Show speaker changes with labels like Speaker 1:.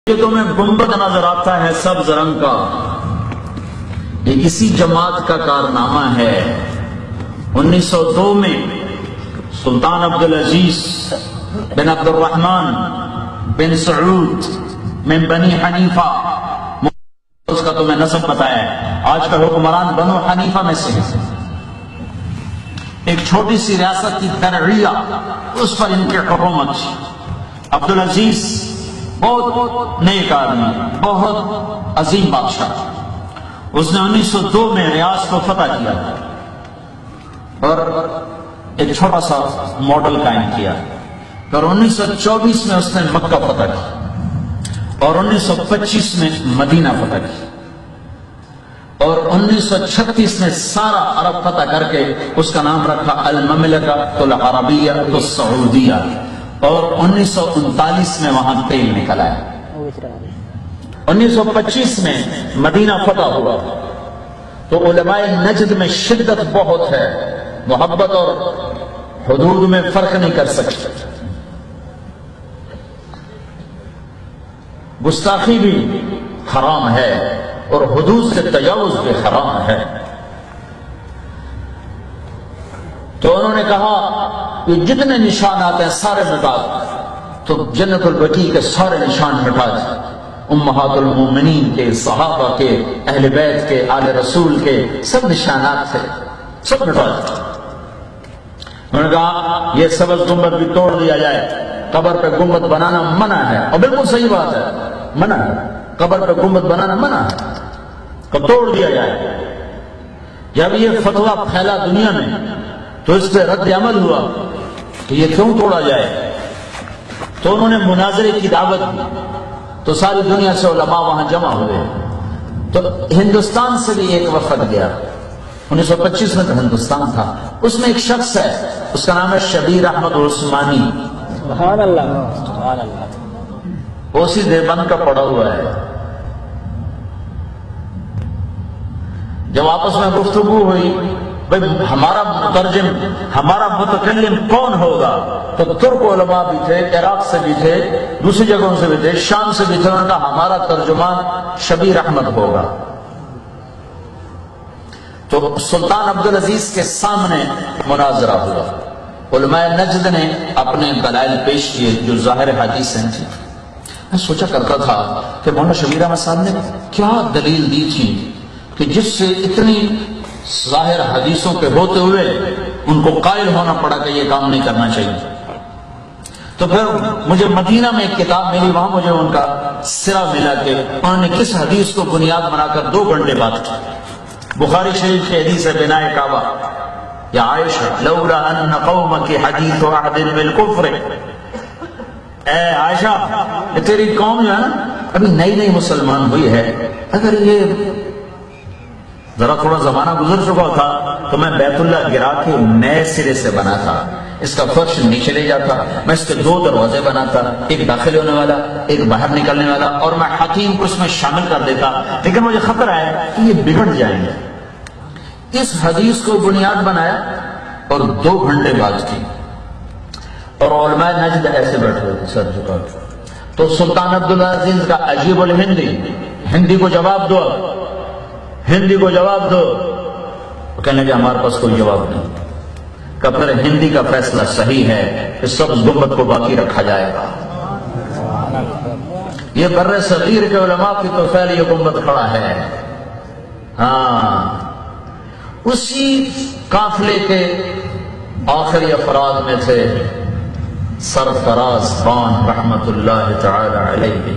Speaker 1: جو تمہیں گنبد نظر آتا ہے سبز رنگ کا، یہ اسی جماعت کا کارنامہ ہے۔ 1902 میں سلطان عبدالعزیز بن عبد الرحمن بن سعود من بنی حنیفہ، اس کا تمہیں نسب بتایا ہے، آج کا حکمران بنو حنیفہ میں سے ایک چھوٹی سی ریاست کی درعیہ، اس پر ان کی حکومت تھی۔ عبدالعزیز بہت نیک آدمی، بہت عظیم بادشاہ، اس نے 1902 میں ریاض کو فتح کیا اور ایک چھوٹا سا ماڈل قائم کیا، اور 1924 میں اس نے مکہ فتح کی اور 1925 میں مدینہ فتح کی اور 1936 میں سارا عرب فتح کر کے اس کا نام رکھا المملکۃ العربیہ السعودیہ، اور 1939 میں وہاں تیل نکل آیا۔ 1925 میں مدینہ فتح ہوا تو علماء نجد میں شدت بہت ہے، محبت اور حدود میں فرق نہیں کر سکتے، گستاخی بھی حرام ہے اور حدود سے تجاوز بھی حرام ہے۔ تو انہوں نے کہا کہ جتنے نشانات ہیں سارے مٹا، تو جنت البقیع کے سارے نشان مٹا دیں، امہات المومنین کے، صحابہ کے، اہل بیت کے، آل رسول کے سب نشانات تھے، سب مٹا دیں۔ انہوں نے کہا یہ سبز گنبد بھی توڑ دیا جائے، قبر پہ گنبد بنانا منع ہے، اور بالکل صحیح بات ہے، منع ہے، قبر پہ گنبد بنانا منع ہے، تو توڑ دیا جائے۔ جب یہ فتویٰ پھیلا دنیا میں تو اس پہ رد عمل ہوا کہ یہ کیوں توڑا جائے، تو انہوں نے مناظرے کی دعوت دی، تو ساری دنیا سے علماء وہاں جمع ہوئے، تو ہندوستان سے بھی ایک وفد گیا۔ 1925 میں تو ہندوستان تھا، اس میں ایک شخص ہے، اس کا نام ہے شبیر احمد عثمانی،
Speaker 2: سبحان اللہ سبحان اللہ،
Speaker 1: وہ اسی دیوبند کا پڑا ہوا ہے۔ جب آپس میں گفتگو ہوئی بھئی ہمارا مترجم، ہمارا متکلم کون ہوگا، تو ترک علماء بھی تھے، عراق سے بھی تھے، دوسری جگہوں سے بھی تھے، شام سے بھی تھے، انہوں نے کہا ہمارا ترجمان شبیر احمد ہوگا۔ تو سلطان عبدالعزیز کے سامنے مناظرہ ہوا، علماء نجد نے اپنے دلائل پیش کیے جو ظاہر حدیثیں تھیں۔ میں سوچا کرتا تھا کہ مولانا شبیر احمد صاحب نے کیا دلیل دی تھی کہ جس سے اتنی ظاہر حدیثوں کے ہوتے ہوئے ان کو قائل ہونا پڑا کہ یہ کام نہیں کرنا چاہیے۔ تو پھر مجھے مدینہ میں ایک کتاب ملی، وہاں مجھے ان کا سرا ملا کہ انہوں نے کس حدیث کو بنیاد بنا کر 2 گھنٹے بات کی۔ بخاری شریف کی حدیث ہے بنائے کعبہ، یا عائشہ لولا ان قومک حدیث عہد بالکفر، اے عائشہ تیری قوم جو ہے نا ابھی نئی نئی مسلمان ہوئی ہے، اگر یہ ذرا تھوڑا زمانہ گزر چکا تھا تو میں بیت اللہ گرا کے نئے سرے سے بنا تھا، اس کا فرش نیچے لے جاتا، میں اس کے 2 دروازے بناتا، ایک داخل ہونے والا ایک باہر نکلنے والا، اور میں حکیم کو اس میں شامل کر دیتا، لیکن مجھے خطرہ ہے کہ یہ بگڑ جائیں گے۔ اس حدیث کو بنیاد بنایا اور 2 گھنٹے بات کی، اور علماء نجد ایسے بیٹھے ہوئے تھے سر جھکا کے۔ تو سلطان عبدالعزیز کا عجیب الہندی، ہندی کو جواب دو، ہندی کو جواب دو، کہنے کہ ہمارے پاس کوئی جواب نہیں، کہ پھر ہندی کا فیصلہ صحیح ہے کہ سبز گنبد کو باقی رکھا جائے گا۔ یہ بر صغیر کے علماء کی تو فعل یہ گنبد کھڑا ہے۔ ہاں، اسی قافلے کے آخری افراد میں تھے سرفراز خان رحمت اللہ تعالی علیہ۔